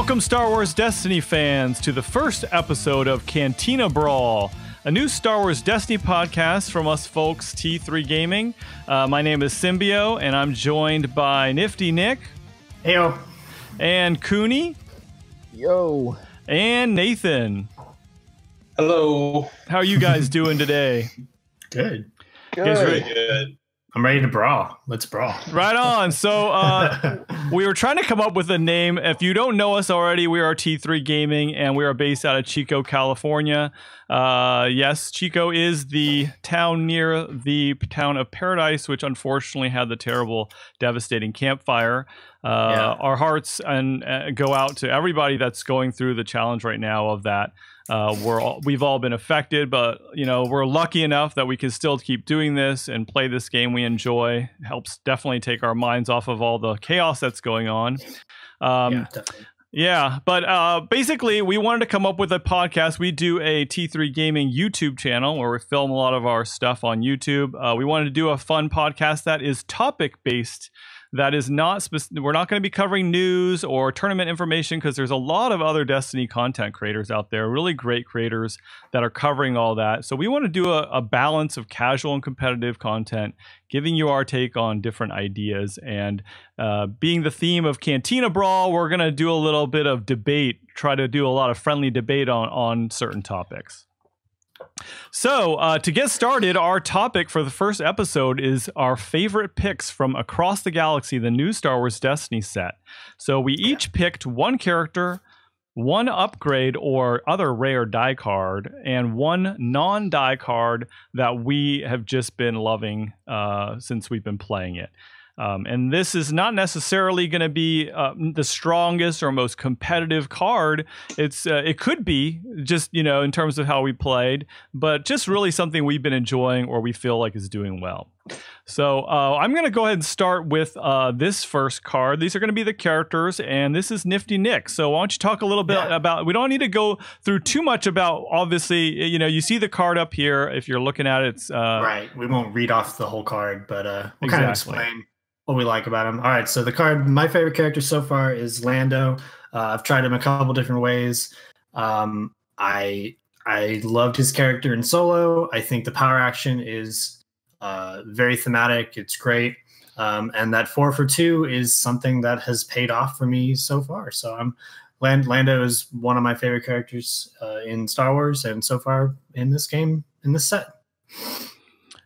Welcome, Star Wars Destiny fans, to the first episode of Cantina Brawl, a new Star Wars Destiny podcast from us folks, T3 Gaming. My name is Symbio, and I'm joined by Niftynick. Heyo. And Kuni. Yo. And Nathan. Hello. How are you guys doing today? Good. Very good. I'm ready to brawl. Let's brawl. Right on. So we were trying to come up with a name. If you don't know us already, we are T3 Gaming, and we are based out of Chico, California. Yes, Chico is the town near the town of Paradise, which unfortunately had the terrible, devastating campfire. Our hearts go out to everybody that's going through the challenge right now of that. We've all been affected, but we're lucky enough that we can still keep doing this and play this game we enjoy. It helps definitely take our minds off of all the chaos that's going on. But basically we wanted to come up with a podcast. We do a T3 Gaming YouTube channel where we film a lot of our stuff on YouTube. We wanted to do a fun podcast that is topic based. That is not we're not going to be covering news or tournament information because there's a lot of other Destiny content creators out there, really great creators that are covering all that. So we want to do a balance of casual and competitive content, giving you our take on different ideas. And being the theme of Cantina Brawl, we're going to do a little bit of debate, try to do a lot of friendly debate on certain topics. So to get started, our topic for the first episode is our favorite picks from across the galaxy, the new Star Wars Destiny set. So we each picked one character, one upgrade or other rare die card, and one non-die card that we have just been loving since we've been playing it. And this is not necessarily going to be the strongest or most competitive card. It could be just, in terms of how we played, but just really something we've been enjoying or we feel like is doing well. So I'm going to go ahead and start with this first card. These are going to be the characters, and this is Niftynick. So why don't you talk a little bit about, we don't need to go through too much about, obviously, you see the card up here. If you're looking at it, it's... right. We won't read off the whole card, but we'll kind of explain what we like about him. All right, so the card, my favorite character so far is Lando. I've tried him a couple different ways. I loved his character in Solo. I think the power action is very thematic. It's great. And that 4 for 2 is something that has paid off for me so far. So Lando is one of my favorite characters in Star Wars, and so far in this game, in this set.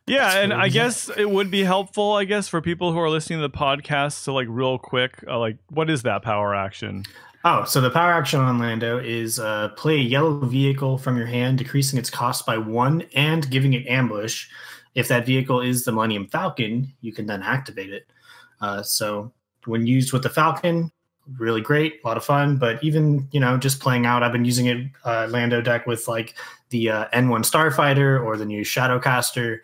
Yeah, and I guess it would be helpful, for people who are listening to the podcast. So, real quick, what is that power action? Oh, so the power action on Lando is play a yellow vehicle from your hand, decreasing its cost by 1 and giving it ambush. If that vehicle is the Millennium Falcon, you can then activate it. So when used with the Falcon, really great, a lot of fun. But even, just playing out, I've been using it Lando deck with the N1 Starfighter or the new Shadowcaster.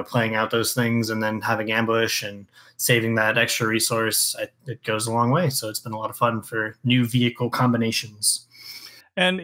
Playing out those things and then having ambush and saving that extra resource, it goes a long way. So it's been a lot of fun for new vehicle combinations. And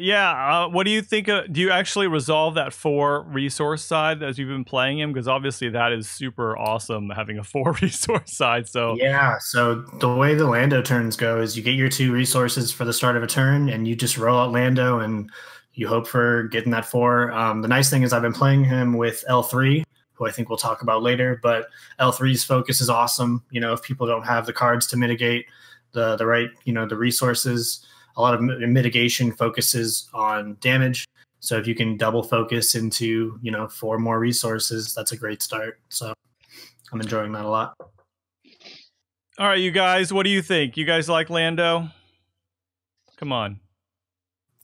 what do you think? Do you actually resolve that 4 resource side as you've been playing him? Because obviously that is super awesome, having a 4 resource side. So so the way the Lando turns go is you get your 2 resources for the start of a turn and you just roll out Lando and you hope for getting that 4. The nice thing is I've been playing him with L3, who I think we'll talk about later, but L3's focus is awesome. If people don't have the cards to mitigate the right, the resources, a lot of mitigation focuses on damage. So if you can double focus into, 4 more resources, that's a great start. So I'm enjoying that a lot. All right, you guys, what do you think? You guys like Lando? Come on.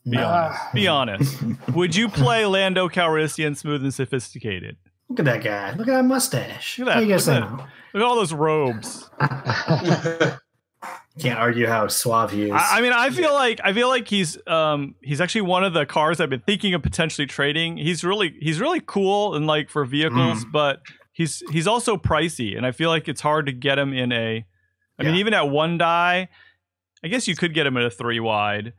Be honest. Would you play Lando Calrissian smooth and sophisticated? Look at that guy. Look at that mustache. Look at that. Look at all those robes. Can't argue how suave he is. I feel like he's actually one of the cars I've been thinking of potentially trading. He's really cool and for vehicles, but he's also pricey, and I feel like it's hard to get him in a. I mean, even at 1 die, I guess you could get him at a 3 wide.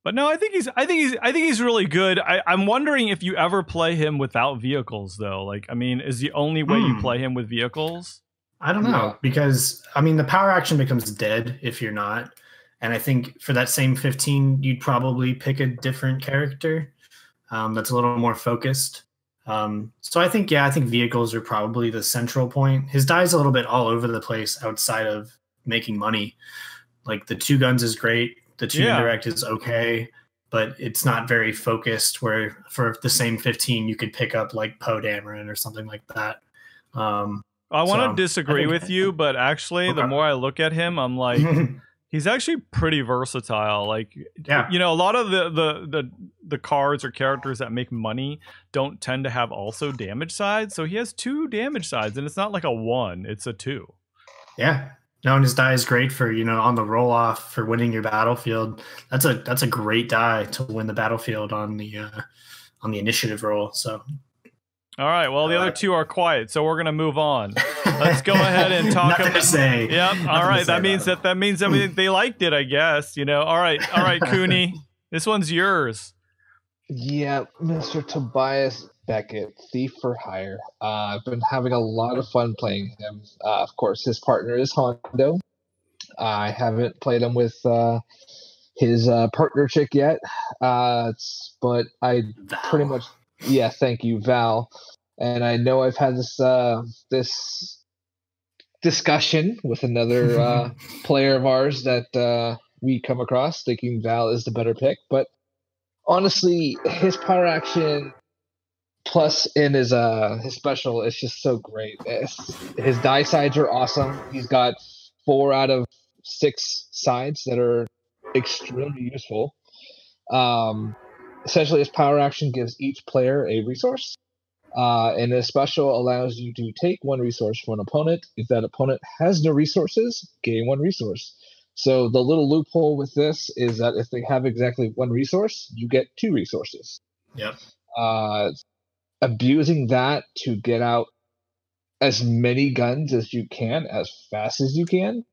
But no, I think he's really good. I'm wondering if you ever play him without vehicles, though. Is the only way you play him with vehicles? I don't know, because I mean the power action becomes dead if you're not. And I think for that same 15, you'd probably pick a different character that's a little more focused. So I think vehicles are probably the central point. His die is a little bit all over the place outside of making money. Like the 2 guns is great, the 2 indirect is okay, but it's not very focused. Where for the same 15, you could pick up like Poe Dameron or something like that. I want to disagree with you, but actually, the more I look at him, I'm like, he's actually pretty versatile. Like, you know, a lot of the cards or characters that make money don't tend to have also damage sides. So he has 2 damage sides, and it's not like a 1; it's a 2. Yeah. No, and his die is great for, you know, on the roll off for winning your battlefield. That's a great die to win the battlefield on the initiative roll. So. All right. Well, the other 2 are quiet, so we're gonna move on. Let's go ahead and talk Nothing about. To say. Yep. All right. That means they liked it, I guess. You know. All right, Kuni. This one's yours. Yeah, Mr. Tobias Beckett, Thief for Hire. I've been having a lot of fun playing him. Of course, his partner is Hondo. I haven't played him with his partner chick yet, but I pretty much. Yeah, thank you, Val. And I know I've had this discussion with another player of ours that we come across, thinking Val is the better pick. But honestly, his power action plus in his special is just so great. His die sides are awesome. He's got 4 out of 6 sides that are extremely useful. Essentially, his power action gives each player a resource, and his special allows you to take 1 resource from an opponent. If that opponent has no resources, gain 1 resource. So the little loophole with this is that if they have exactly 1 resource, you get 2 resources. Yep. Abusing that to get out as many guns as you can, as fast as you can,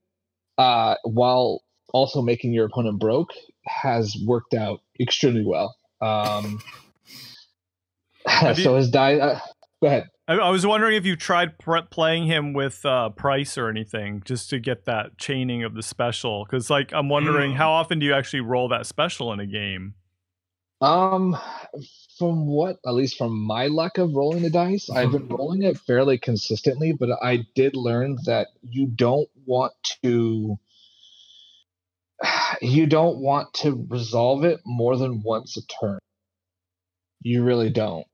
while also making your opponent broke, has worked out extremely well. So his die. Go ahead. I was wondering if you tried playing him with Price or anything, just to get that chaining of the special. Because, like, I'm wondering how often do you actually roll that special in a game? From what, at least from my luck of rolling the dice, I've been rolling it fairly consistently. But I did learn that you don't want to resolve it more than once a turn. You really don't.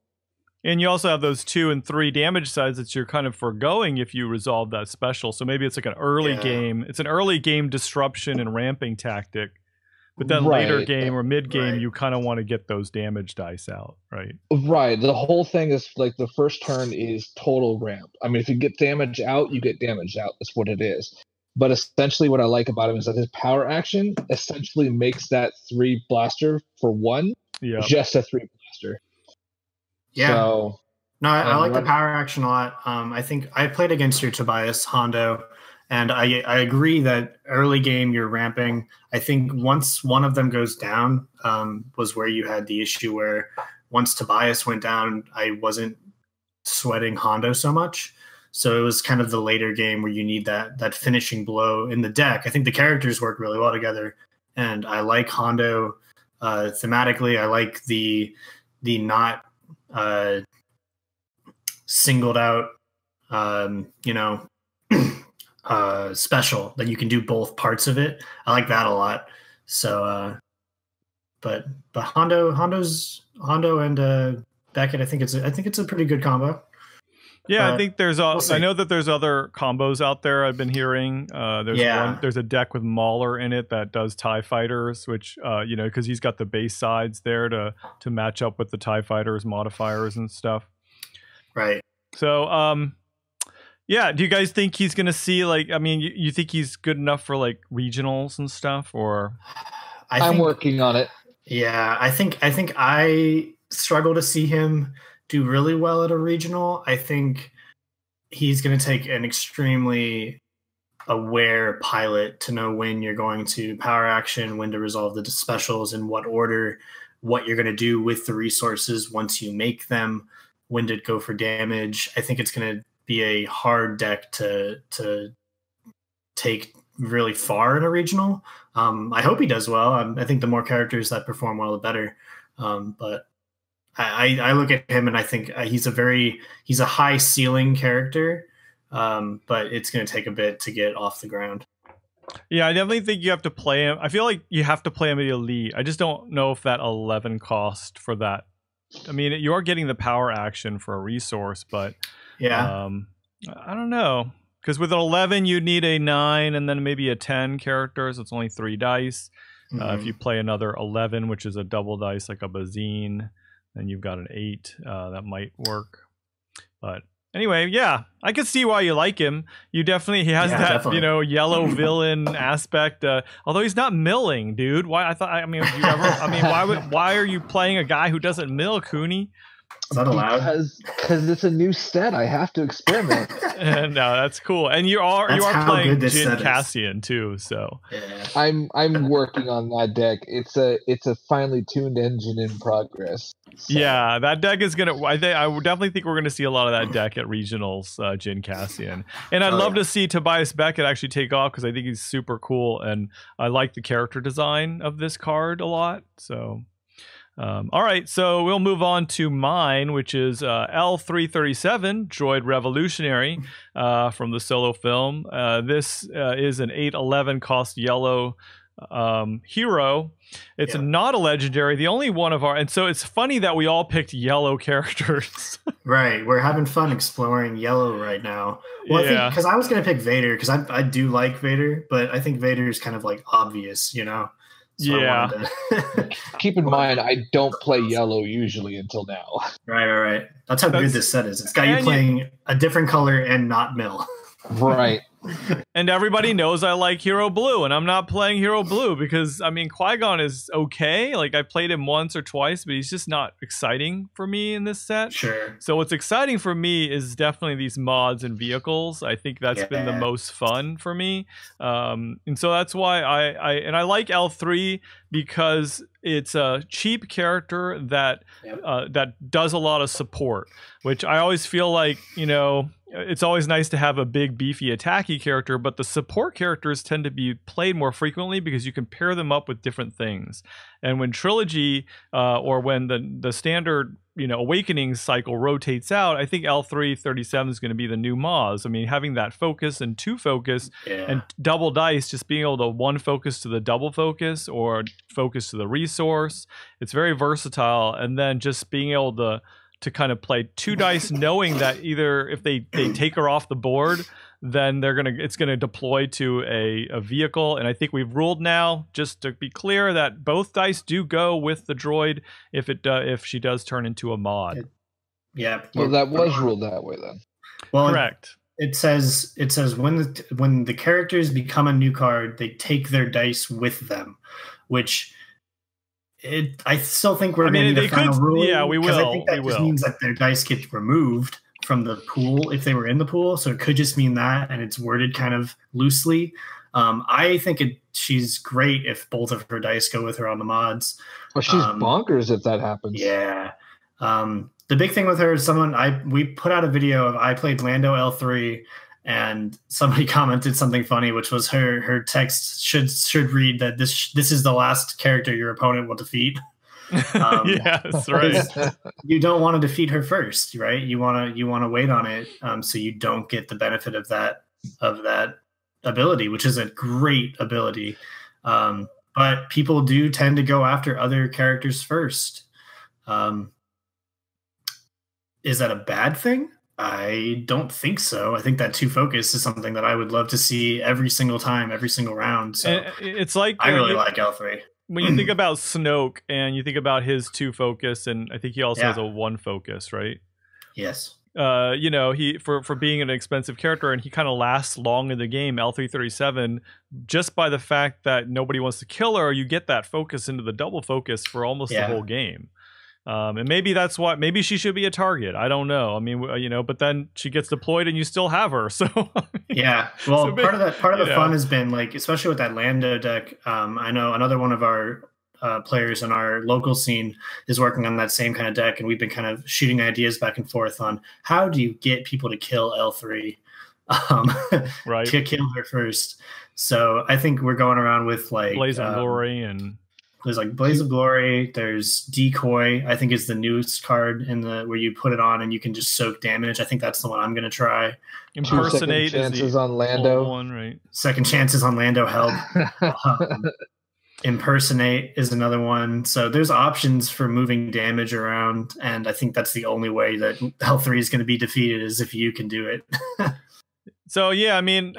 And you also have those 2 and 3 damage sides that you're kind of foregoing if you resolve that special. So maybe it's like an early game. It's an early game disruption and ramping tactic. But then later game or mid game, you kind of want to get those damage dice out, right? Right. The whole thing is like the first turn is total ramp. I mean, if you get damage out, you get damage out. That's what it is. But essentially what I like about him is that his power action essentially makes that 3 blaster for 1 just a 3 blaster. Yeah. So, no, I like the power action a lot. I think I played against your Tobias Hondo, and I agree that early game you're ramping. I think once one of them goes down was where you had the issue where once Tobias went down, I wasn't sweating Hondo so much. So it was kind of the later game where you need that finishing blow in the deck. I think the characters work really well together, and I like Hondo thematically. I like the not singled out, special that you can do both parts of it. I like that a lot. So, but Hondo and Beckett, I think it's a pretty good combo. Yeah, I think there's. I know that there's other combos out there. I've been hearing. There's a deck with Mauler in it that does TIE fighters, which because he's got the base sides there to match up with the TIE fighters modifiers and stuff. Right. So, do you guys think he's gonna see you think he's good enough for like regionals and stuff, or? I'm working on it. Yeah, I think I struggle to see him do really well at a regional. I think he's going to take an extremely aware pilot to know when you're going to power action, when to resolve the specials, in what order, what you're going to do with the resources once you make them, when to go for damage. I think it's going to be a hard deck to take really far in a regional. I hope he does well. I think the more characters that perform well, the better. But I look at him and I think he's a high ceiling character, but it's going to take a bit to get off the ground. Yeah, I definitely think you have to play him. I feel like you have to play him at elite. I just don't know if that 11 cost for that. I mean, you are getting the power action for a resource, but yeah, I don't know. Because with an 11, you need a 9 and then maybe a 10 character, so it's only 3 dice. If you play another 11, which is a double dice like a Bazine, then you've got an 8. That might work. But anyway, yeah, I can see why you like him. He has that, definitely. yellow villain aspect. Although he's not milling, dude. Why? Why are you playing a guy who doesn't mill, Kuni? Is that allowed? Because it's a new set. I have to experiment. No, that's cool. And you are playing Jin Cassian too. So yeah. I'm working on that deck. It's a finely tuned engine in progress. So. Yeah, that deck is gonna. I would definitely think we're gonna see a lot of that deck at regionals, Jin Cassian. And I'd love to see Tobias Beckett actually take off because I think he's super cool and I like the character design of this card a lot. So. All right, so we'll move on to mine, which is L337, Droid Revolutionary from the solo film. This is an 8/11 cost yellow hero. It's not a legendary. The only one of our... And so it's funny that we all picked yellow characters. Right, we're having fun exploring yellow right now. Well, I think because I was going to pick Vader because I do like Vader, but I think Vader is kind of like obvious, you know? So yeah. Keep in mind, I don't play yellow usually until now. Right. That's how good this set is. It's got you playing a different color and not mill. Right. And everybody knows I like Hero Blue, and I'm not playing Hero Blue because, I mean, Qui-Gon is okay. Like, I played him once or twice, but he's just not exciting for me in this set. Sure. So what's exciting for me is definitely these mods and vehicles. I think that's been the most fun for me. And so that's why I like L3 because it's a cheap character that that does a lot of support, which I always feel like, you know, it's always nice to have a big, beefy, attacky character, but the support characters tend to be played more frequently because you can pair them up with different things. And when Trilogy or when the standard, you know, Awakening cycle rotates out, I think L337 is going to be the new Maz. I mean, having that focus and 2 focus and double dice, just being able to 1 focus to the double focus or focus to the resource. It's very versatile. And then just being able to kind of play 2 dice, knowing that either if they take her off the board, then it's gonna deploy to a vehicle. And I think we've ruled now, just to be clear, that both dice do go with the droid if she does turn into a mod. Yeah. Well, that was ruled that way then. Well, correct. It says when the characters become a new card, they take their dice with them, which. I still think we're going to need a final rule. Yeah, we will. I think that just means that their dice get removed from the pool if they were in the pool. So it could just mean that, and it's worded kind of loosely. I think she's great if both of her dice go with her on the mods. Well, she's bonkers if that happens. Yeah. The big thing with her is we put out a video of I played Lando L3. And somebody commented something funny, which was her text should read that this is the last character your opponent will defeat. Yes, right. You don't want to defeat her first, right? You want to wait on it, so you don't get the benefit of that ability, which is a great ability. But people do tend to go after other characters first. Is that a bad thing? I don't think so. I think that 2 focus is something that I would love to see every single time, every single round. So it's like I really like L3. When you think about Snoke and you think about his 2 focus, and I think he also has a 1 focus, right? Yes. You know, he for being an expensive character, and he kind of lasts long in the game. L337, just by the fact that nobody wants to kill her, you get that focus into the double focus for almost the whole game. And maybe that's what. Maybe she should be a target. I don't know. I mean, you know, but then she gets deployed, and you still have her. So yeah. Well, part of the fun has been like, especially with that Lando deck. I know another one of our players in our local scene is working on that same kind of deck, and we've been kind of shooting ideas back and forth on how do you get people to kill L3, right? To kill her first. So I think we're going around with like Blaze of Glory, and there's like Blaze of Glory. There's Decoy. I think is the newest card in the where you put it on and you can just soak damage. I think that's the one I'm going to try. Impersonate chances on Lando. one, right? Second chances on Lando help. Impersonate is another one. So there's options for moving damage around, and I think that's the only way that L3 is going to be defeated is if you can do it. So yeah, I mean,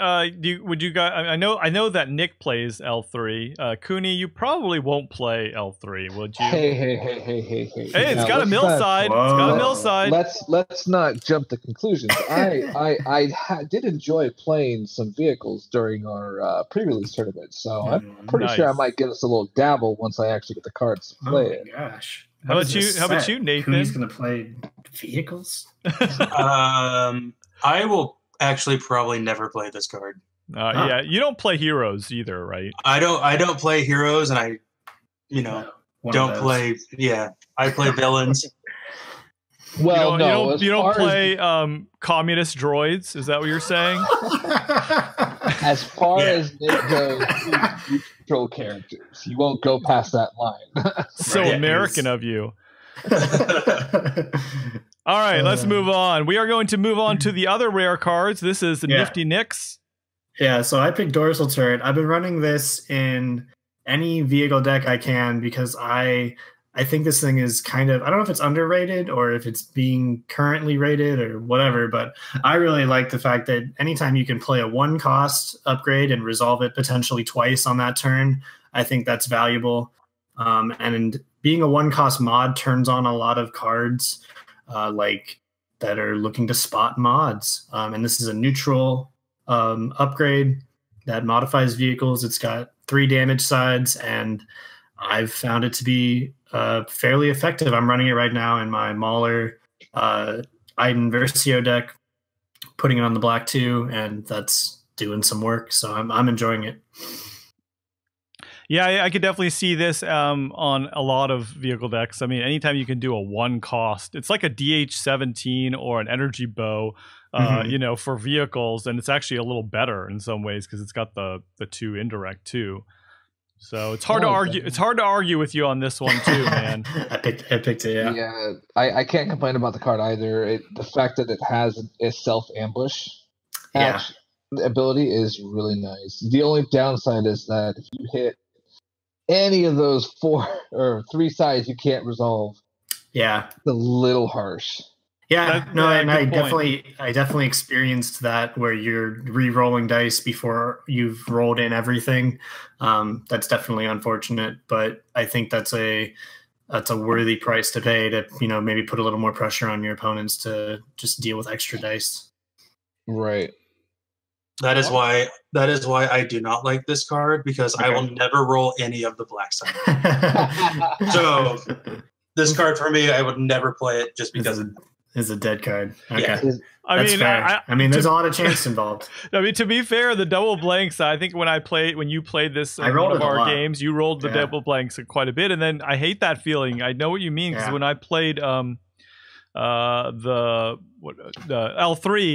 would you guys? I know that Nick plays L3. Kuni, you probably won't play L3, would you? Hey! Hey, it's got a mill side. It's got a mill side. Let's not jump to conclusions. I did enjoy playing some vehicles during our pre-release tournament, so I'm pretty sure I might get us a little dabble once I actually get the cards to play it. Oh my gosh! How about you, Nathan? Who's going to play vehicles? I will actually probably never play this card. Yeah, you don't play heroes either, right? I don't play heroes, and I don't play. Yeah, I play villains. Well, you don't play communist droids. Is that what you're saying? As far as Nick goes, you control characters. You won't go past that line. So American of you. All right, let's move on. We are going to move on to the other rare cards. This is the Niftynicks. Yeah, so I picked Dorsal Turret. I've been running this in any vehicle deck I can because I think this thing is kind of, I don't know if it's underrated or if it's being currently rated or whatever, but I really like the fact that anytime you can play a 1-cost upgrade and resolve it potentially twice on that turn, I think that's valuable. And being a 1-cost mod turns on a lot of cards like that are looking to spot mods. And this is a neutral upgrade that modifies vehicles. It's got 3 damage sides, and I've found it to be fairly effective. I'm running it right now in my Mauler Iden Versio deck, putting it on the black 2, and that's doing some work. So I'm enjoying it. Yeah, I could definitely see this on a lot of vehicle decks. I mean, anytime you can do a 1-cost, it's like a DH-17 or an energy bow, for vehicles, and it's actually a little better in some ways because it's got the 2 indirect too. So it's hard to argue. It's hard to argue with you on this one too, man. I picked it. Yeah. Yeah, I can't complain about the card either. The fact that it has a self ambush ability is really nice. The only downside is that if you hit any of those 4 or 3 sides you can't resolve. Yeah. It's a little harsh. Yeah, I definitely experienced that where you're re-rolling dice before you've rolled in everything. That's definitely unfortunate, but I think that's a worthy price to pay to, maybe put a little more pressure on your opponents to just deal with extra dice. Right. That is why I do not like this card, because I will never roll any of the black side. So this card for me, I would never play it just because it's a dead card. Okay. Yeah. I mean, there's a lot of chance involved. I mean, to be fair, the double blanks, I think when you played this in one of our games, you rolled the double blanks quite a bit, and then I hate that feeling. I know what you mean, because when I played the L3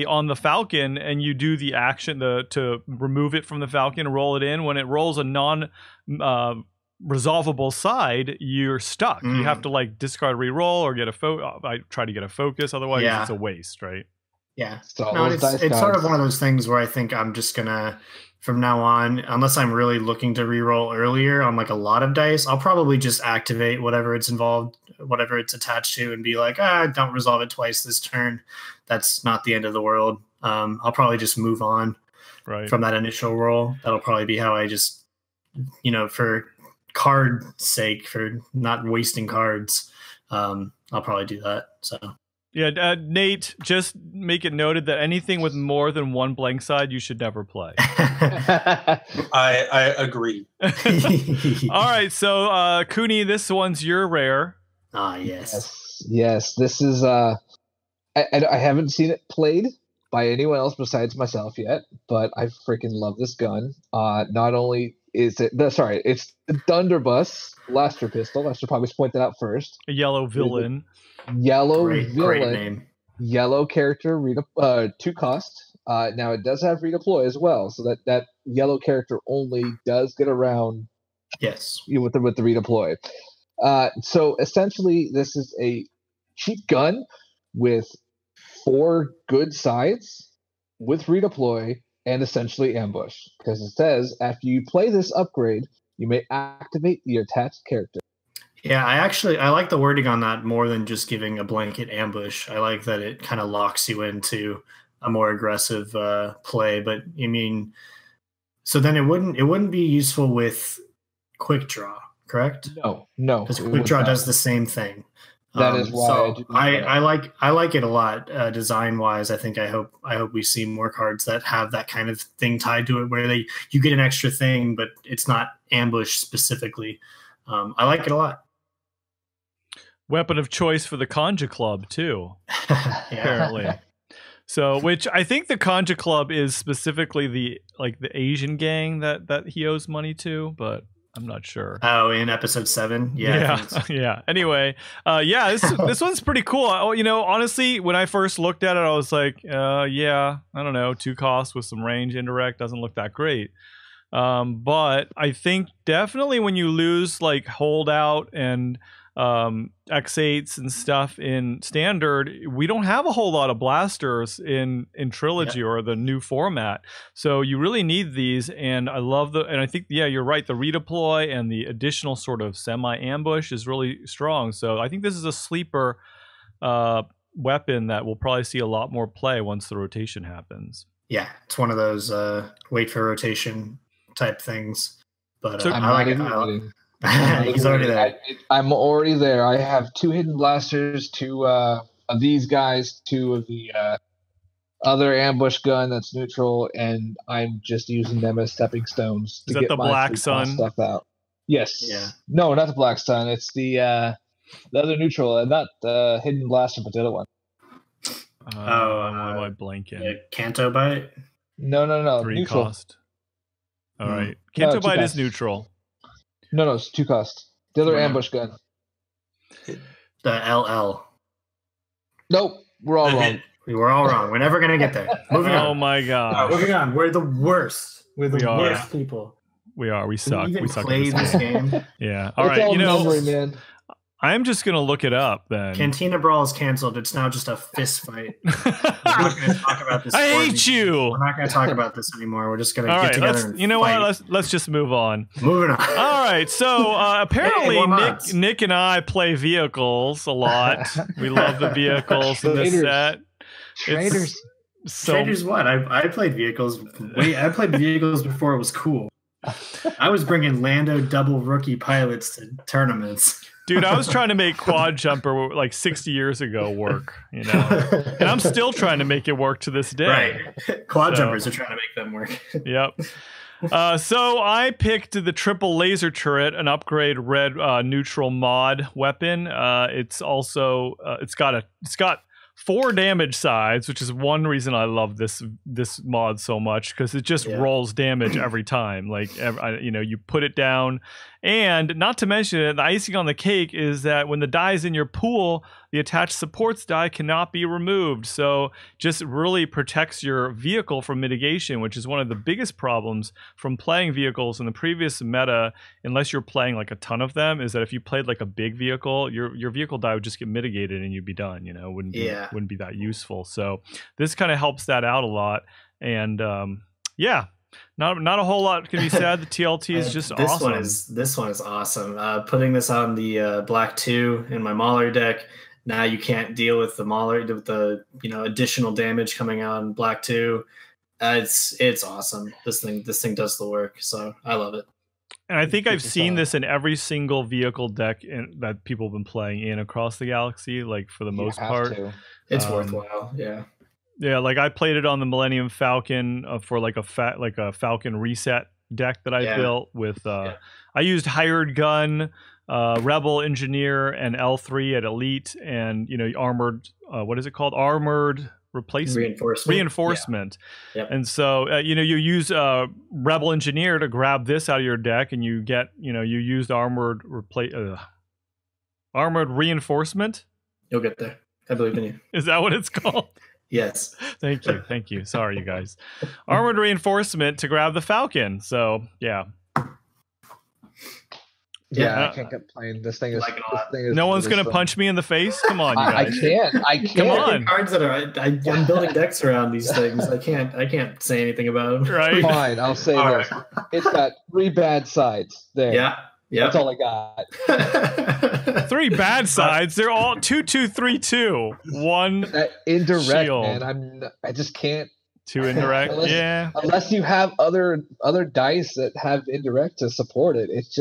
on the Falcon, and you do the action to remove it from the Falcon and roll it in, when it rolls a non resolvable side, you're stuck. You have to discard reroll or get I try to get a focus, otherwise it's a waste, right? Yeah. So it's sort of one of those things where I think I'm just gonna, from now on, unless I'm really looking to reroll earlier on a lot of dice, I'll probably just activate whatever it's attached to and be like, don't resolve it twice this turn. That's not the end of the world. I'll probably just move on from that initial roll. That'll probably be how I just, for card sake, for not wasting cards, I'll probably do that. So yeah, Nate, just make it noted that anything with more than 1 blank side you should never play. I agree. All right, so Kuni, this one's your rare. Yes. This is I haven't seen it played by anyone else besides myself yet, but I freaking love this gun. Not only it's the Thunderbus Laughter pistol. I should probably point that out first. A yellow villain. Yellow Great villain. name. Yellow character, 2 cost. Now it does have redeploy as well, so that yellow character only does get around. Yes. With the redeploy. So essentially, this is a cheap gun with 4 good sides with redeploy and essentially ambush. Because it says after you play this upgrade, you may activate the attached character. Yeah, I like the wording on that more than just giving a blanket ambush. I like that it kind of locks you into a more aggressive play. But I mean, so then it wouldn't be useful with quick draw, correct? No, because quick draw does the same thing. That is why so I like it a lot design wise. I hope we see more cards that have that kind of thing tied to it, where you get an extra thing, but it's not ambush specifically. I like it a lot. Weapon of choice for the Conja Club too, apparently. So, which I think the Conja Club is specifically the Asian gang that he owes money to, but I'm not sure. Oh, in episode 7? Yeah. Yeah. Anyway, this one's pretty cool. Honestly, when I first looked at it, I was like, I don't know, 2 costs with some range indirect doesn't look that great. But I think definitely when you lose like holdout and X8s and stuff in standard, we don't have a whole lot of blasters in trilogy or the new format, so you really need these. And I think you're right, the redeploy and the additional sort of semi ambush is really strong. So I think this is a sleeper weapon that will probably see a lot more play once the rotation happens. Yeah, it's one of those wait for rotation type things, but so I like it. He's already there. I'm already there. I have 2 hidden blasters, 2 of these guys, 2 of the other ambush gun that's neutral, and I'm just using them as stepping stones to get the Black Sun stuff out. Yes. Yeah. No, not the Black Sun. It's the other neutral, not the hidden blaster, but the other one. What am I blanking? Canto Bite? No. 3 neutral. Cost. All right. Canto Bite is neutral. No, it's 2 cost. The other ambush gun. The LL. Nope, we're all wrong. We were all wrong. We're never gonna get there. Moving on. Oh my god. Moving on. We're the worst. We're the worst people. We are. We suck. We suck play this game. Yeah. All right. Memory, man. I'm just gonna look it up then. Cantina Brawl is canceled. It's now just a fist fight. We're not gonna talk about this. I hate you. We're not gonna talk about this anymore. We're just gonna get together and fight. Let's just move on. Moving on. All right. So apparently Nick and I play vehicles a lot. We love the vehicles in this set. Traders. Traders what? I played vehicles. I played vehicles before it was cool. I was bringing Lando double rookie pilots to tournaments. Dude, I was trying to make Quad Jumper like 60 years ago work, and I'm still trying to make it work to this day. Right. Quad Jumpers are trying to make them work. Yep. So I picked the triple laser turret, an upgrade red neutral mod weapon. It's also it's got 4 damage sides, which is one reason I love this mod so much, because it just rolls damage every time. You put it down, and not to mention it, the icing on the cake is that when the die is in your pool, the attached supports die cannot be removed. So just really protects your vehicle from mitigation, which is one of the biggest problems from playing vehicles in the previous meta, unless you're playing like a ton of them, is that if you played like a big vehicle, your vehicle die would just get mitigated and you'd be done. Wouldn't be that useful. So this kind of helps that out a lot. And not a whole lot can be said. The TLT is just awesome. This one is awesome. Putting this on the Black 2 in my Mauler deck. Now you can't deal with the Mauler, with the additional damage coming out in Black 2. It's awesome. This thing does the work. So I love it. And I think I've seen this in every single vehicle deck that people have been playing in across the galaxy, like for the most part. It's worthwhile, yeah. Yeah, like I played it on the Millennium Falcon for like a Falcon reset deck that I built with. I used Hired Gun, Rebel Engineer, and L3 at Elite, and armored. What is it called? Armored replacement, Reinforcement. reinforcement. Yeah. Yep. And so you use Rebel Engineer to grab this out of your deck, and you get you used armored reinforcement. You'll get there. I believe in you. Is that what it's called? Yes. Thank you. Sorry, you guys. Armored reinforcement to grab the Falcon. So yeah. Yeah, I can't get playing. This thing is. No one's gonna punch me in the face. Come on, you guys. I can't. Come on. Cards that are. I'm building decks around these things. I can't say anything about them. Right. Fine. I'll say this. Right. It's got 3 bad sides. There. Yeah. That's all I got. 3 bad sides. They're all 2-2-3-2. 1 that indirect, shield. man. I just can't. 2 indirect. Unless you have other dice that have indirect to support it. It's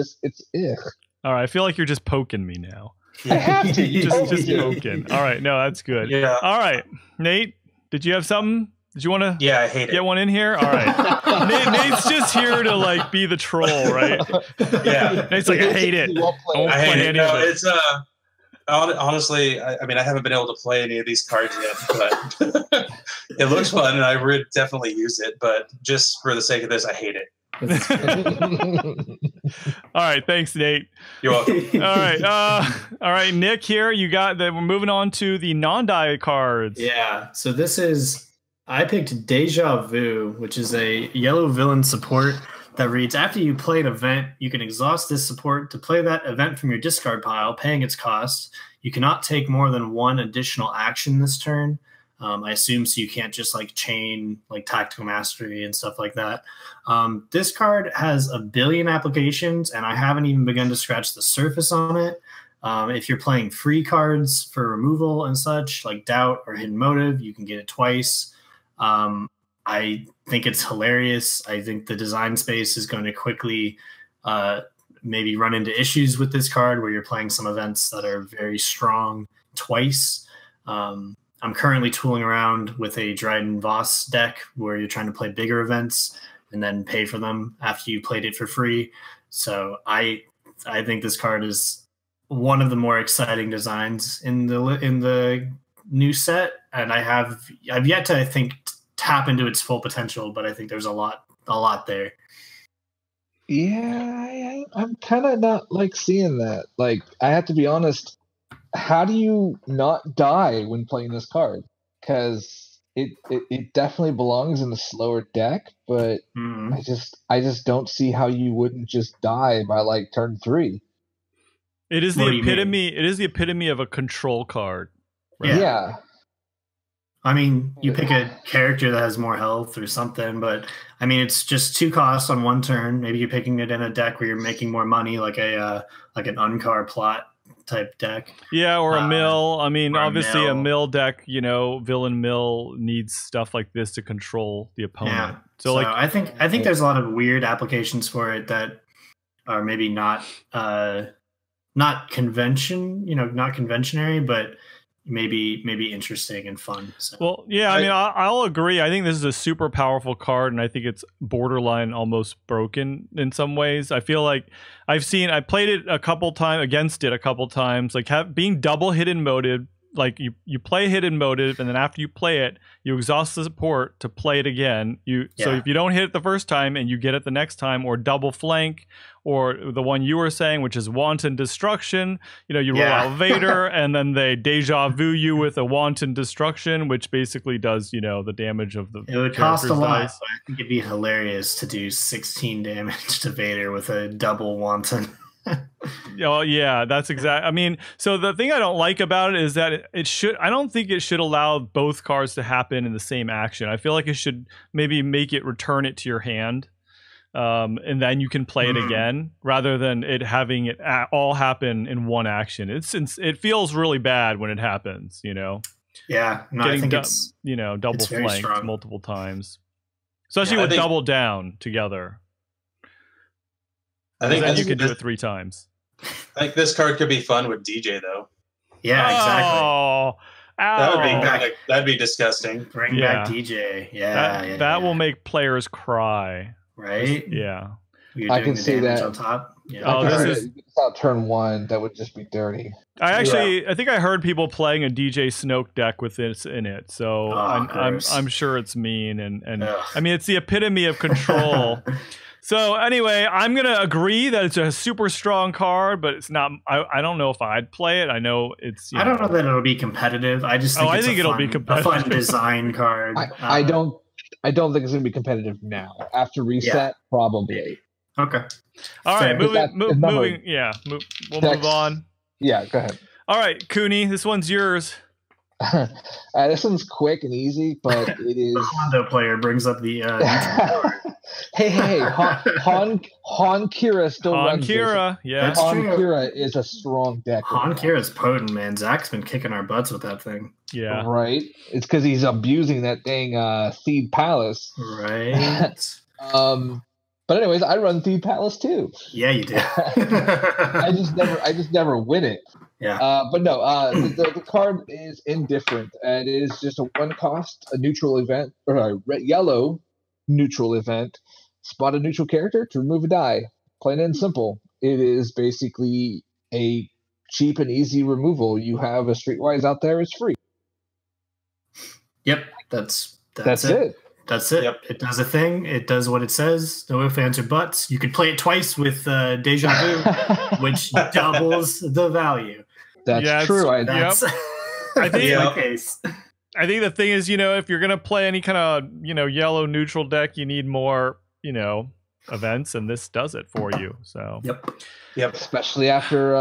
ugh. All right. I feel like you're just poking me now. I have to. just poking. All right. No, that's good. Yeah. All right. Nate, did you have something? Did you want to I hate get one in here? All right. Nate's just here to be the troll, right? Yeah. Nate's like, I hate it. I hate it. No, it's honestly, I mean, I haven't been able to play any of these cards yet, but it looks fun, and I would definitely use it. But just for the sake of this, I hate it. All right, thanks, Nate. You're welcome. All right, Nick. Here you got that. We're moving on to the non-die cards. Yeah. So I picked Deja Vu, which is a yellow villain support that reads, after you play an event, you can exhaust this support to play that event from your discard pile, paying its cost. You cannot take more than 1 additional action this turn. I assume so you can't just chain Tactical Mastery and stuff like that. This card has a billion applications, and I haven't even begun to scratch the surface on it. If you're playing free cards for removal and such, like Doubt or Hidden Motive, you can get it twice. I think it's hilarious. I think the design space is going to quickly maybe run into issues with this card where you're playing some events that are very strong twice. I'm currently tooling around with a Dryden Voss deck where you're trying to play bigger events and then pay for them after you played it for free. So I think this card is one of the more exciting designs in the new set, and I've yet to, I think, tap into its full potential, but I think there's a lot there. Yeah, I'm kind of not seeing that. I have to be honest. How do you not die when playing this card? Because it definitely belongs in the slower deck, but I just don't see how you wouldn't just die by turn 3. It is the epitome. It is the epitome of a control card. Right? Yeah. I mean, you pick a character that has more health or something, but I mean, it's just 2 costs on 1 turn. Maybe you're picking it in a deck where you're making more money, like an Uncar plot type deck. Yeah, or a mill. I mean, obviously mill. a mill deck, villain mill needs stuff like this to control the opponent. Yeah. So I think there's a lot of weird applications for it that are maybe not conventionary, but maybe interesting and fun. So. Well, yeah, I mean, I'll agree. I think this is a super powerful card, and I think it's borderline almost broken in some ways. I feel like I played it a couple times, being double hidden motive. You play hidden motive, and then after you play it, you exhaust the support to play it again. So if you don't hit it the first time and you get it the next time, or double flank, or the one you were saying, which is wanton destruction, you roll out Vader, and then they deja vu you with a wanton destruction, which basically does the damage of the. It would cost a lot, but I think it'd be hilarious to do 16 damage to Vader with a double wanton. Oh yeah, that's exact. I mean, so the thing I don't like about it is that I don't think it should allow both cards to happen in the same action. I feel like it should maybe make it return it to your hand, and then you can play it again, rather than it having it all happen in one action. It feels really bad when it happens. Yeah, no, I think it's double flanked multiple times, especially with double down together. I think then you could do it 3 times. I think this card could be fun with DJ though. Yeah, exactly. Oh, that'd be disgusting. Bring back DJ. That will make players cry. Right? Yeah. You're I doing can see that on top. Yeah. Oh, Like I this said, is. if it's out turn 1, that would just be dirty. I think I heard people playing a DJ Snoke deck with this in it, so I'm sure it's mean and I mean it's the epitome of control. So anyway, I'm gonna agree that it's a super strong card, but it's not. I don't know if I'd play it. I know it's. I don't know that it'll be competitive. I just think it'll be competitive. A fun design card. I don't think it's gonna be competitive now. After reset, probably. Okay. All right, moving. Yeah, we'll move on. Yeah, go ahead. All right, Kuni, this one's yours. This one's quick and easy, but it is. The Hondo player brings up the. hey, Han Kira still runs this. Kira, yeah. That's Han true. Kira is a strong deck. Han Kira's potent, man. Zach's been kicking our butts with that thing. Yeah. Right? It's because he's abusing that dang Seed Palace. Right. But anyways, I run Seed Palace too. Yeah, you do. I just never win it. Yeah. But no, the card is indifferent. And it is just a 1-cost, a neutral event, or a yellow neutral event. Spot a neutral character to remove a die. Plain and simple. It is basically a cheap and easy removal. You have a Streetwise out there, it's free. Yep, that's it. That's it. Yep. It does a thing. It does what it says. No ifs, ands, or buts. You could play it twice with Deja Vu, which doubles the value. That's true. That's I think the case. I think the thing is, if you're gonna play any kind of yellow neutral deck, you need more events, and this does it for you. So Yep. Especially after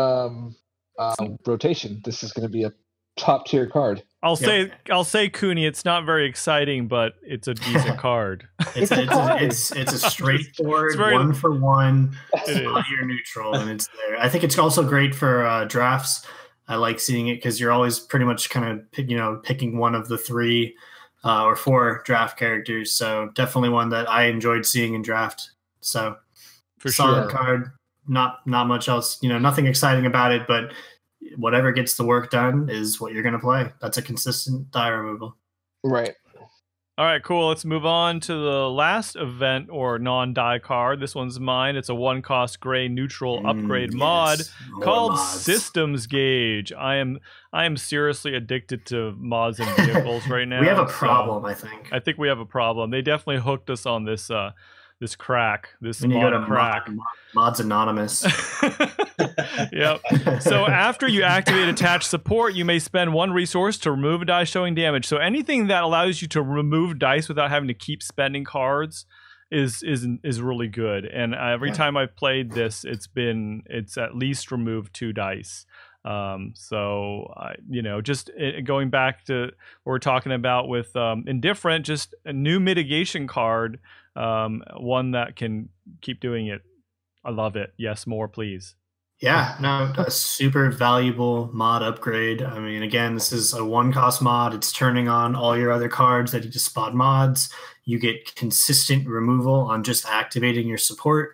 rotation, this is going to be a top tier card. I'll say, Kuni, it's not very exciting, but it's a decent card. It's a straightforward 1-for-1 your neutral, and it's there. I think it's also great for drafts. I like seeing it because you're always pretty much kind of picking one of the 3 or 4 draft characters. So definitely one that I enjoyed seeing in draft. So for solid sure. card. Not much else. Nothing exciting about it, but whatever gets the work done is what you're going to play. That's a consistent die removal. Right. All right, cool. Let's move on to the last event or non-die card. This one's mine. It's a 1-cost gray neutral upgrade mod called mods. Systems Gauge. I am seriously addicted to mods and vehicles right now. We have a problem, I think. I think we have a problem. They definitely hooked us on this crack. This When you go to crack. Mods Anonymous. Yep. So after you activate attached support, you may spend 1 resource to remove a die showing damage. So anything that allows you to remove dice without having to keep spending cards is really good. And every time I've played this, it's at least removed 2 dice. So just going back to what we're talking about with indifferent, just a new mitigation card, one that can keep doing it. I love it. Yes, more, please. Yeah, no, a super valuable mod upgrade. I mean, again, this is a 1-cost mod. It's turning on all your other cards that you just spot mods. You get consistent removal on just activating your support.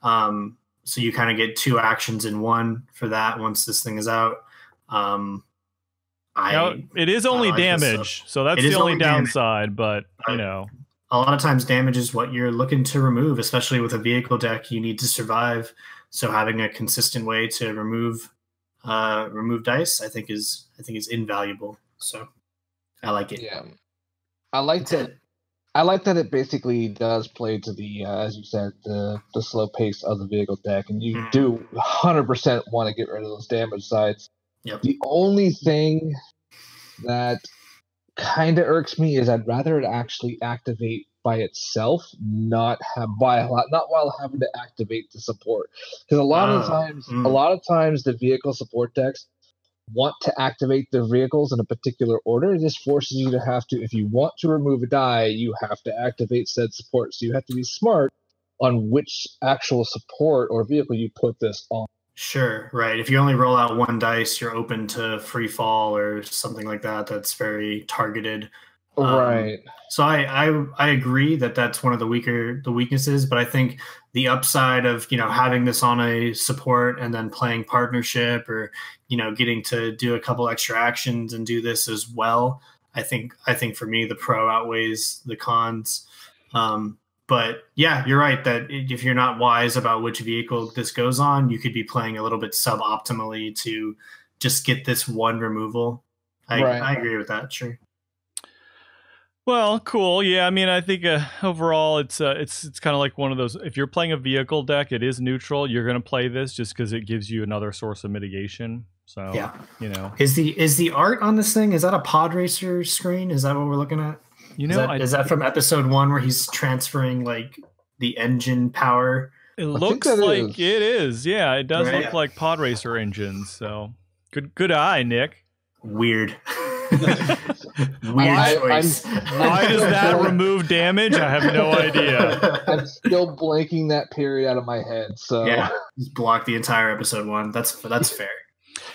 So you kind of get 2 actions in 1 for that once this thing is out. It is only damage, so that's the only downside, but a lot of times damage is what you're looking to remove, especially with a vehicle deck. You need to survive. So having a consistent way to remove dice, I think is invaluable. So I like it. Yeah, I like that. I like that it basically does play to the, as you said, the slow pace of the vehicle deck, and you do 100% want to get rid of those damage sides. Yep. The only thing that kind of irks me is I'd rather it actually activate by itself, not while having to activate the support. Because a lot of times the vehicle support decks want to activate their vehicles in a particular order. This forces you to have to, if you want to remove a die, you have to activate said support. So you have to be smart on which actual support or vehicle you put this on. Sure, right. If you only roll out 1 dice, you're open to free fall or something like that. That's very targeted. Right. So I agree that that's one of the weaknesses, but I think the upside of having this on a support and then playing partnership or getting to do a couple extra actions and do this as well. I think for me the pro outweighs the cons. But yeah, you're right that if you're not wise about which vehicle this goes on, you could be playing a little bit suboptimally to just get this one removal. I agree with that. Sure. Well, cool. Yeah, I mean, I think overall it's kind of like one of those. If you're playing a vehicle deck, it is neutral. You're going to play this just because it gives you another source of mitigation. So yeah, you know, is the art on this thing? Is that a pod racer screen? Is that what we're looking at? You know, is that from episode 1 where he's transferring like the engine power? It looks like it is. Yeah, it does look like pod racer engines. So good eye, Nick. Weird. Weird choice. Why does that remove damage? I have no idea. I'm still blanking that period out of my head. So yeah, just block the entire episode 1. That's fair.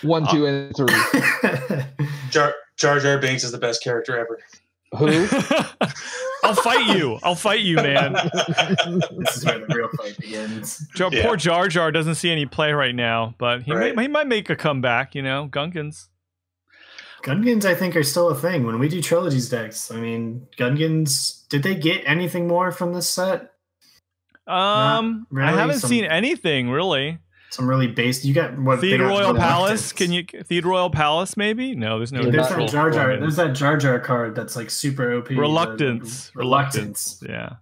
1, 2, and 3. Jar Jar Binks is the best character ever. Who? I'll fight you, man. This is where the real fight begins. Poor Jar Jar doesn't see any play right now, but he might make a comeback. You know, Gungans, I think, are still a thing when we do trilogies decks. I mean, Gungans. Did they get anything more from this set? Really. I haven't seen anything really. Some really base. You got what? Theod Royal Palace. Theod Royal Palace? Maybe no. There's no. There's that Jar Jar. There's that Jar Jar card that's like super OP. Reluctance. Yeah.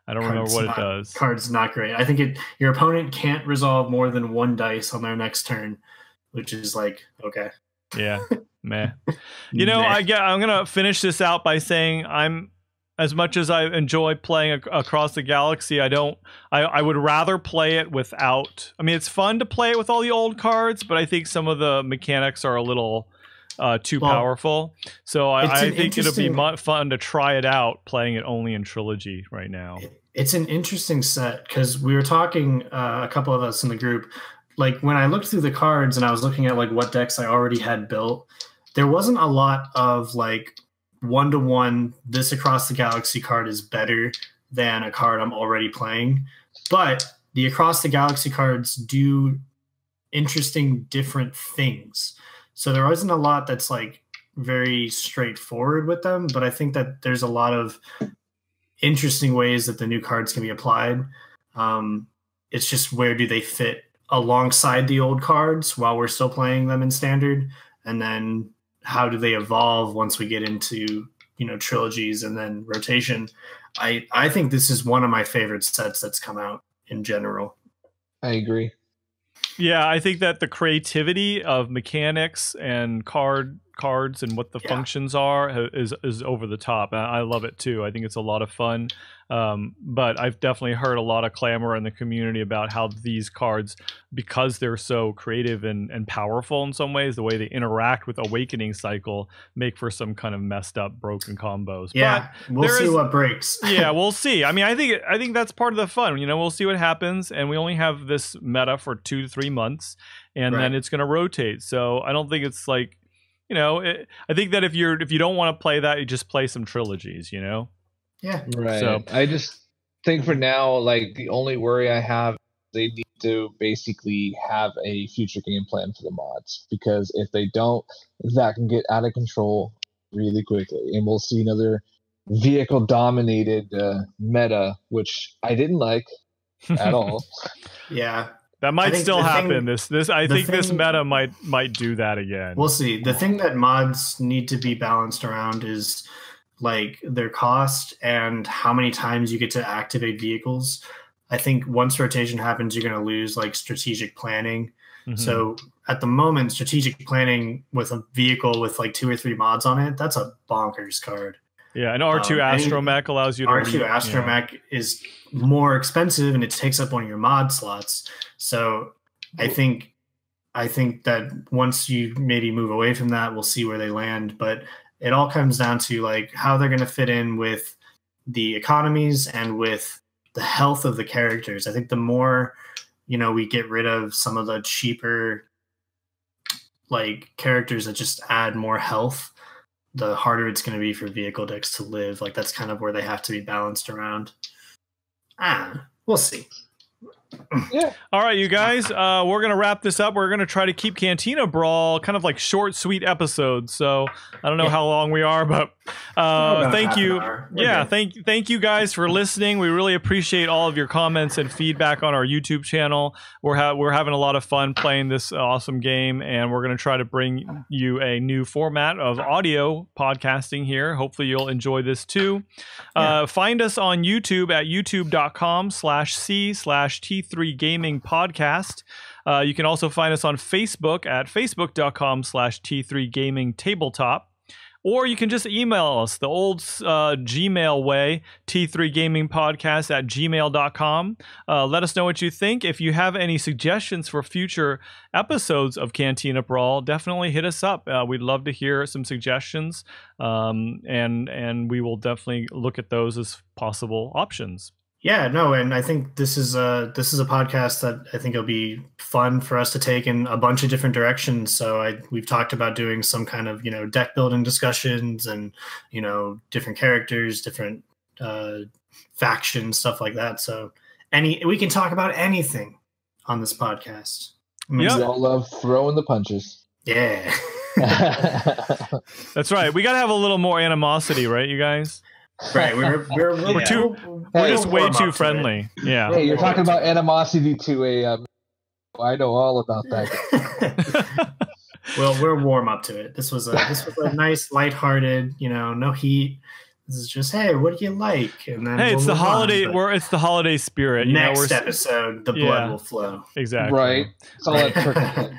I don't remember what it does. Card's not great. I think your opponent can't resolve more than 1 dice on their next turn, which is like okay. Yeah. Meh. You know, I'm gonna finish this out by saying as much as I enjoy playing across the galaxy, I would rather play it without. I mean, it's fun to play it with all the old cards, but I think some of the mechanics are a little too powerful. So I think it'll be fun to try it out playing it only in Trilogy right now. It's an interesting set because we were talking, a couple of us in the group, like when I looked through the cards and I was looking at like what decks I already had built, there wasn't a lot of like 1-to-1, this Across the Galaxy card is better than a card I'm already playing. But the Across the Galaxy cards do interesting different things. So there wasn't a lot that's like very straightforward with them, but I think that there's a lot of interesting ways that the new cards can be applied. It's just where do they fit alongside the old cards while we're still playing them in Standard, and then how do they evolve once we get into, you know, trilogies and then rotation. I think this is one of my favorite sets that's come out in general. I agree. Yeah, I think that the creativity of mechanics and cards and what the functions are is over the top. I love it too. I think it's a lot of fun. But I've definitely heard a lot of clamor in the community about how these cards, because they're so creative and powerful in some ways, the way they interact with Awakening Cycle make for some kind of messed up, broken combos. Yeah, but we'll see what breaks. Yeah, we'll see. I mean, I think that's part of the fun. You know, we'll see what happens, and we only have this meta for 2 to 3 months, and then it's going to rotate. So I don't think it's like, you know, I think that if you don't want to play that, you just play some trilogies. You know. Yeah. Right. So I just think for now, like the only worry I have, they need to basically have a future game plan for the mods, because if they don't, that can get out of control really quickly, and we'll see another vehicle dominated meta, which I didn't like at all. Yeah. That might still happen. This meta might do that again. We'll see. The thing that mods need to be balanced around is like their cost and how many times you get to activate vehicles. I think once rotation happens, you're going to lose like strategic planning. Mm-hmm. So at the moment, strategic planning with a vehicle with like 2 or 3 mods on it, that's a bonkers card. Yeah, and R2 Astromech allows you to R2 Astromech is more expensive and it takes up one of your mod slots. So I think that once you maybe move away from that, we'll see where they land. But it all comes down to like how they're going to fit in with the economies and with the health of the characters. I think the more, you know, we get rid of some of the cheaper like characters that just add more health, the harder it's going to be for vehicle decks to live. Like that's kind of where they have to be balanced around. We'll see. Yeah. All right, you guys, we're going to wrap this up. We're going to try to keep Cantina Brawl kind of like short, sweet episodes. So I don't know how long we are, but Thank you. Yeah, thank you guys for listening. We really appreciate all of your comments and feedback on our YouTube channel. We're having a lot of fun playing this awesome game, and we're going to try to bring you a new format of audio podcasting here. Hopefully you'll enjoy this too. Find us on YouTube at youtube.com/c/T3 Gaming Podcast. You can also find us on Facebook at facebook.com/T3 Gaming Tabletop. Or you can just email us the old Gmail way, t3gamingpodcast@gmail.com. Let us know what you think. If you have any suggestions for future episodes of Cantina Brawl, definitely hit us up. We'd love to hear some suggestions, and we will definitely look at those as possible options. Yeah, no, and I think this is a podcast that I think it'll be fun for us to take in a bunch of different directions. So we've talked about doing some kind of deck building discussions and different characters, different factions, stuff like that. So we can talk about anything on this podcast. We all love throwing the punches. Yeah, that's right. We got to have a little more animosity, right, you guys? Right, we're just way too friendly. Yeah. Hey, you're talking about animosity to a. I know all about that. Well, we're warm up to it. This was a nice, lighthearted. No heat. This is just, hey, what do you like? And then it's the holiday. It's the holiday spirit. Next episode, the blood will flow. Exactly. Right. It's all that turkey.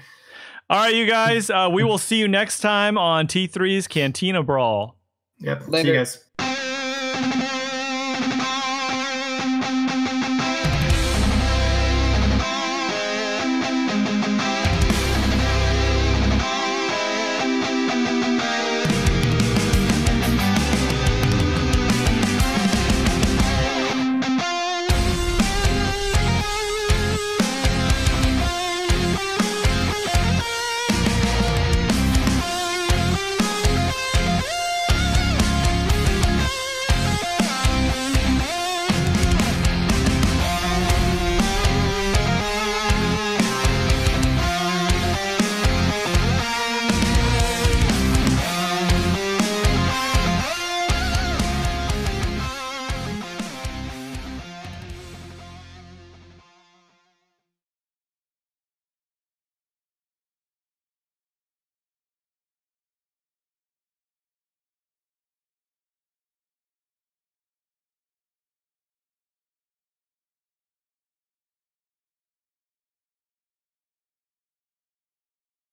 All right, you guys. We will see you next time on T3's Cantina Brawl. Yep. Later. See you guys.